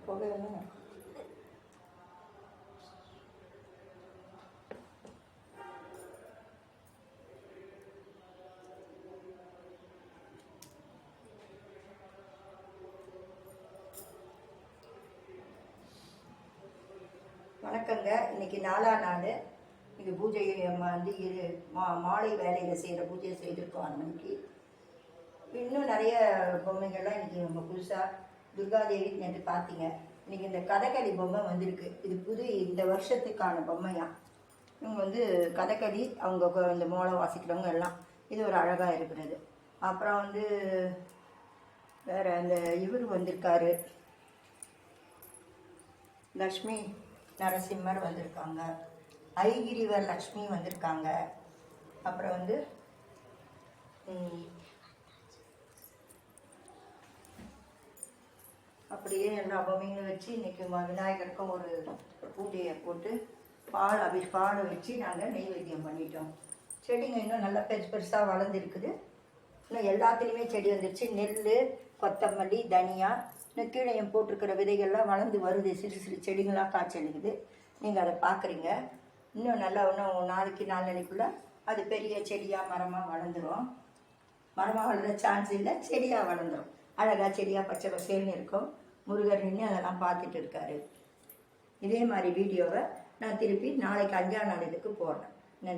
புகையெல்லாம் வணக்கங்க. இன்னைக்கு 4ஆம் நாள். இன்னைக்கு பூஜை வந்து மாலை வேலையில் செய்கிற பூஜையை செய்திருக்கோம் 6 மணிக்கு. இன்னும் நிறைய பொம்மைகள்லாம் இன்னைக்கு நம்ம புதுசாக துர்காதேவி நேற்று பார்த்தீங்க. இன்னைக்கு இந்த கதகளி பொம்மை வந்திருக்கு. இது இந்த வருஷத்துக்கான பொம்மையா. இவங்க வந்து கதகளி அவங்க இந்த மோளம் வாசிக்கிறவங்க எல்லாம் இது ஒரு அழகாக இருக்கிறது. அப்புறம் வந்து வேற அந்த இவர் வந்திருக்காரு, லக்ஷ்மி நரசிம்மர் வந்திருக்காங்க, ஐகிரிவர் லக்ஷ்மி வந்திருக்காங்க. அப்புறம் வந்து அப்படியே எல்லா பொம்மைங்களும் வச்சு இன்னைக்கு விநாயகருக்கும் ஒரு பூஜையை போட்டு பாலை வச்சு நாங்கள் நெய்வேத்தியம் பண்ணிட்டோம். செடிங்க இன்னும் நல்லா பெருசாக வளர்ந்துருக்குது. இன்னும் எல்லாத்துலேயுமே செடி வந்துருச்சு. நெல், கொத்தமல்லி, தனியா, இன்னும் கீழே போட்டிருக்கிற விதைகள்லாம் வளர்ந்து வருது. சிறு செடிகளாக காய்ச்செடுக்குது. நீங்கள் அதை பார்க்குறீங்க. இன்னும் நல்லா இன்னும் நாளைக்கு 4 நாளைக்குள்ளே அது பெரிய செடியாக மரமாக வளர்ந்துடும். மரமாக வளர்ந்த சான்ஸ் இல்லை, செடியாக வளர்ந்துடும். அழகாக செடியாக பச்சை பசேல்னு இருக்கும். முருகர் நின்று அதெல்லாம் பார்த்துட்டு இருக்காரு. இதே மாதிரி வீடியோவை நான் திருப்பி நாளைக்கு 5ஆம் நாள் இதுக்கு போடுறேன்.